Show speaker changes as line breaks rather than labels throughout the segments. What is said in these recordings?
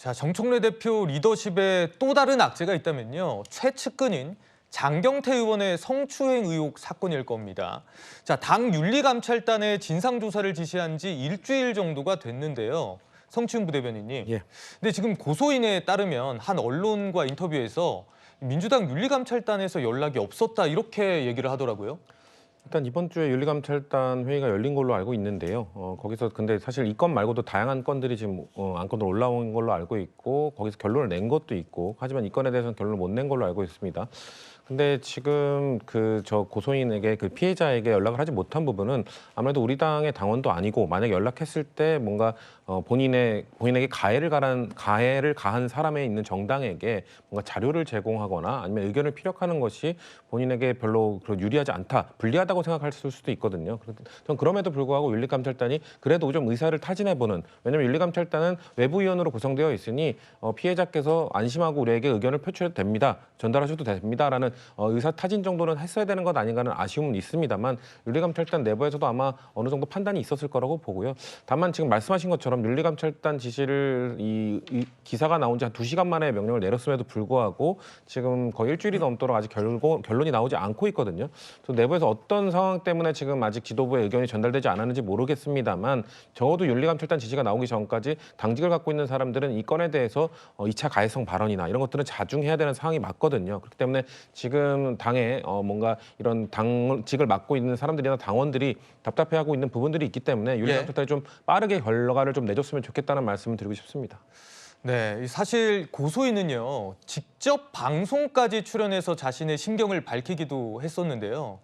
자, 정청래 대표 리더십에 또 다른 악재가 있다면요. 최측근인 장경태 의원의 성추행 의혹 사건일 겁니다. 자, 당 윤리감찰단에 진상조사를 지시한 지 일주일 정도가 됐는데요. 성추행 부대변인님.
예.
근데 지금 고소인에 따르면 한 언론과 인터뷰에서 민주당 윤리감찰단에서 연락이 없었다 이렇게 얘기를 하더라고요.
일단 이번 주에 윤리감찰단 회의가 열린 걸로 알고 있는데요. 거기서 근데 사실 이 건 말고도 다양한 건들이 지금 안건으로 올라온 걸로 알고 있고 거기서 결론을 낸 것도 있고 하지만 이 건에 대해서는 결론을 못 낸 걸로 알고 있습니다. 근데 지금 저 고소인에게 그 피해자에게 연락을 하지 못한 부분은 아무래도 우리 당의 당원도 아니고 만약에 연락했을 때 뭔가 본인에게 가해를 가한 사람에 있는 정당에게 뭔가 자료를 제공하거나 아니면 의견을 피력하는 것이 본인에게 별로 유리하지 않다, 불리하다고 생각할 수도 있거든요. 전 그럼에도 불구하고 윤리감찰단이 그래도 좀 의사를 타진해보는, 왜냐하면 윤리감찰단은 외부위원으로 구성되어 있으니 피해자께서 안심하고 우리에게 의견을 표출해도 됩니다, 전달하셔도 됩니다라는 의사 타진 정도는 했어야 되는 것 아닌가는 아쉬움은 있습니다만 윤리감찰단 내부에서도 아마 어느 정도 판단이 있었을 거라고 보고요. 다만 지금 말씀하신 것처럼 윤리감찰단 지시를 이 기사가 나온 지 한 2시간 만에 명령을 내렸음에도 불구하고 지금 거의 일주일이 넘도록 아직 결론이 나오지 않고 있거든요. 또 내부에서 어떤 상황 때문에 지금 아직 지도부의 의견이 전달되지 않았는지 모르겠습니다만 적어도 윤리감찰단 지시가 나오기 전까지 당직을 갖고 있는 사람들은 이 건에 대해서 2차 가해성 발언이나 이런 것들은 자중해야 되는 상황이 맞거든요. 그렇기 때문에 지금 당에 뭔가 이런 당직을 맡고 있는 사람들이나 당원들이 답답해하고 있는 부분들이 있기 때문에 윤리감찰단이 좀 빠르게 결과를 좀 내줬으면 좋겠다는 말씀을 드리고 싶습니다.
네, 사실 고소인은요, 직접 방송까지 출연해서 자신의 심경을 밝히기도 했었는데요.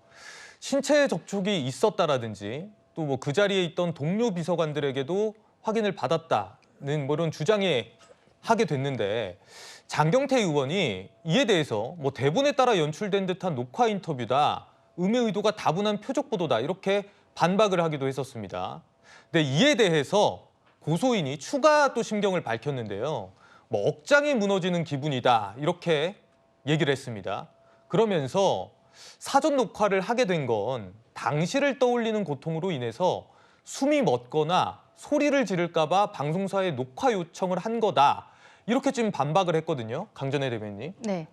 신체 접촉이 있었다라든지 또 뭐 그 자리에 있던 동료 비서관들에게도 확인을 받았다는 뭐 이런 주장에 하게 됐는데 장경태 의원이 이에 대해서 뭐 대본에 따라 연출된 듯한 녹화 인터뷰다, 음해 의도가 다분한 표적 보도다 이렇게 반박을 하기도 했었습니다. 근데 이에 대해서 고소인이 추가 또 심경을 밝혔는데요. 뭐 억장이 무너지는 기분이다 이렇게 얘기를 했습니다. 그러면서 사전 녹화를 하게 된 건 당시를 떠올리는 고통으로 인해서 숨이 멎거나 소리를 지를까 봐 방송사에 녹화 요청을 한 거다. 이렇게 지금 반박을 했거든요. 강전혜 대변인님.
네.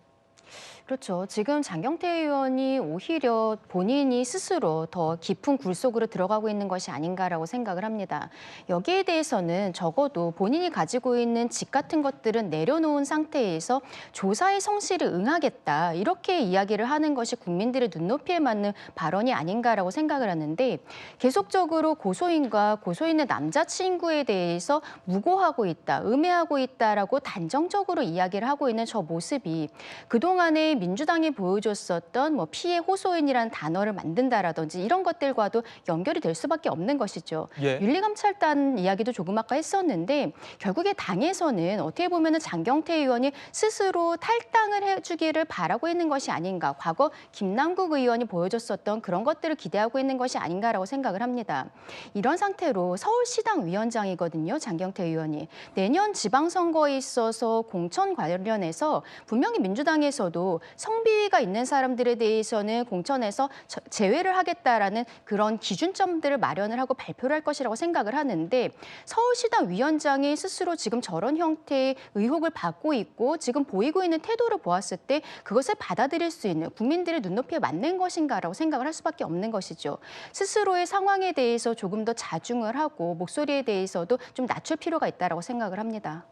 그렇죠. 지금 장경태 의원이 오히려 본인이 스스로 더 깊은 굴 속으로 들어가고 있는 것이 아닌가라고 생각을 합니다. 여기에 대해서는 적어도 본인이 가지고 있는 직 같은 것들은 내려놓은 상태에서 조사의 성실을 응하겠다, 이렇게 이야기를 하는 것이 국민들의 눈높이에 맞는 발언이 아닌가라고 생각을 하는데, 계속적으로 고소인과 고소인의 남자친구에 대해서 무고하고 있다, 음해하고 있다라고 단정적으로 이야기를 하고 있는 저 모습이 그동안에 민주당이 보여줬었던 뭐 피해 호소인이라는 단어를 만든다라든지 이런 것들과도 연결이 될 수밖에 없는 것이죠.
예.
윤리감찰단 이야기도 조금 아까 했었는데 결국에 당에서는 어떻게 보면은 장경태 의원이 스스로 탈당을 해주기를 바라고 있는 것이 아닌가, 과거 김남국 의원이 보여줬었던 그런 것들을 기대하고 있는 것이 아닌가라고 생각을 합니다. 이런 상태로 서울시당 위원장이거든요, 장경태 의원이. 내년 지방선거에 있어서 공천 관련해서 분명히 민주당에서도 성비위가 있는 사람들에 대해서는 공천에서 제외를 하겠다라는 그런 기준점들을 마련을 하고 발표를 할 것이라고 생각을 하는데, 서울시당 위원장이 스스로 지금 저런 형태의 의혹을 받고 있고 지금 보이고 있는 태도를 보았을 때 그것을 받아들일 수 있는 국민들의 눈높이에 맞는 것인가라고 생각을 할 수밖에 없는 것이죠. 스스로의 상황에 대해서 조금 더 자중을 하고 목소리에 대해서도 좀 낮출 필요가 있다고 생각을 합니다.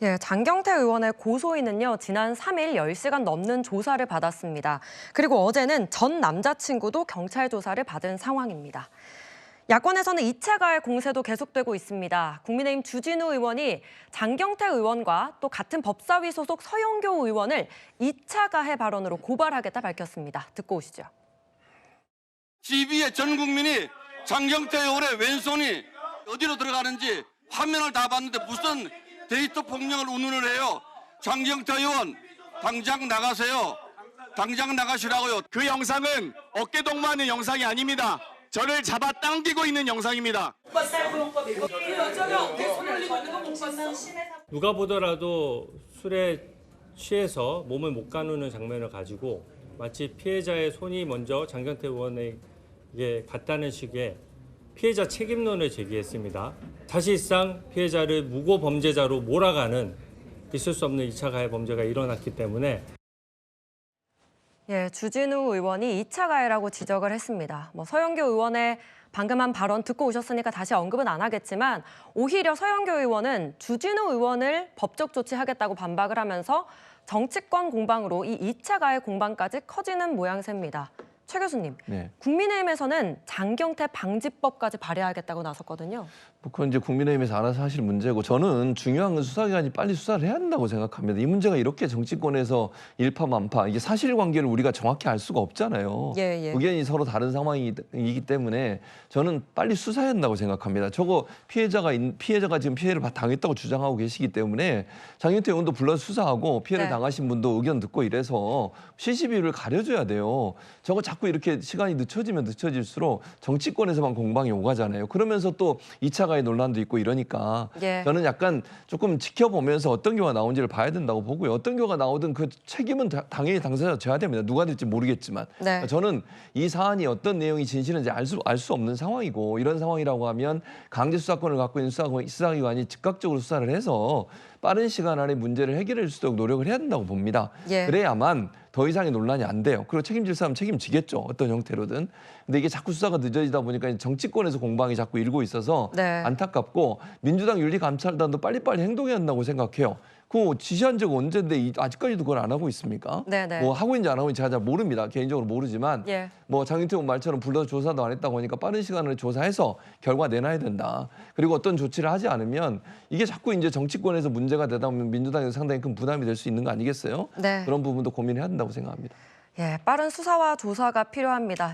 예, 장경태 의원의 고소인은요, 지난 3일 10시간 넘는 조사를 받았습니다. 그리고 어제는 전 남자친구도 경찰 조사를 받은 상황입니다. 야권에서는 2차 가해 공세도 계속되고 있습니다. 국민의힘 주진우 의원이 장경태 의원과 또 같은 법사위 소속 서영교 의원을 2차 가해 발언으로 고발하겠다 밝혔습니다. 듣고 오시죠.
TV에 전 국민이 장경태 의원의 왼손이 어디로 들어가는지 화면을 다 봤는데 무슨 데이터 폭력을 운운을 해요. 장경태 의원 당장 나가세요. 당장 나가시라고요.
그 영상은 어깨 동무하는 영상이 아닙니다. 저를 잡아 당기고 있는 영상입니다.
누가 보더라도 술에 취해서 몸을 못 가누는 장면을 가지고 마치 피해자의 손이 먼저 장경태 의원에게 갔다는 식의 피해자 책임론을 제기했습니다. 사실상 피해자를 무고 범죄자로 몰아가는 있을 수 없는 2차 가해 범죄가 일어났기 때문에
예, 주진우 의원이 2차 가해라고 지적을 했습니다. 서영교 의원의 방금 한 발언 듣고 오셨으니까 다시 언급은 안 하겠지만 오히려 서영교 의원은 주진우 의원을 법적 조치하겠다고 반박을 하면서 정치권 공방으로 이 2차 가해 공방까지 커지는 모양새입니다. 최 교수님,
네.
국민의힘에서는 장경태 방지법까지 발의하겠다고 나섰거든요.
그건 이제 국민의힘에서 알아서 하실 문제고 저는 중요한 건 수사기관이 빨리 수사를 해야 한다고 생각합니다. 이 문제가 이렇게 정치권에서 일파만파 이게 사실관계를 우리가 정확히 알 수가 없잖아요.
예.
의견이 서로 다른 상황이기 때문에 저는 빨리 수사해야 한다고 생각합니다. 저거 피해자가 지금 피해를 당했다고 주장하고 계시기 때문에 장경태 의원도 불러서 수사하고 피해를
네.
당하신 분도 의견 듣고 이래서 CCTV를 가려줘야 돼요. 저거 자꾸 이렇게 시간이 늦춰지면 늦춰질수록 정치권에서만 공방이 오가잖아요. 그러면서 또 2차 가해 논란도 있고 이러니까
예.
저는 약간 조금 지켜보면서 어떤 경우가 나온지를 봐야 된다고 보고요. 어떤 경우가 나오든 그 책임은 당연히 당사자가 져야 됩니다. 누가 될지 모르겠지만
네.
저는 이 사안이 어떤 내용이 진실인지 알 수 없는 상황이고 이런 상황이라고 하면 강제 수사권을 갖고 있는 수사기관이 즉각적으로 수사를 해서 빠른 시간 안에 문제를 해결할 수 있도록 노력을 해야 된다고 봅니다.
예.
그래야만 더 이상의 논란이 안 돼요. 그리고 책임질 사람 책임지겠죠. 어떤 형태로든. 근데 이게 자꾸 수사가 늦어지다 보니까 정치권에서 공방이 자꾸 일고 있어서
네.
안타깝고 민주당 윤리감찰단도 빨리빨리 행동해야 한다고 생각해요. 그 지시한 적 언젠데 아직까지도 그걸 안 하고 있습니까?
네네.
뭐 하고 있는지 안 하고 있는지 제가 잘 모릅니다. 개인적으로 모르지만
예.
뭐 장윤태 의원 말처럼 불러서 조사도 안 했다고 하니까 빠른 시간을 조사해서 결과 내놔야 된다. 그리고 어떤 조치를 하지 않으면 이게 자꾸 이제 정치권에서 문제가 되다 보면 민주당에서 상당히 큰 부담이 될 수 있는 거 아니겠어요?
네.
그런 부분도 고민해야 된다고 생각합니다.
예, 빠른 수사와 조사가 필요합니다.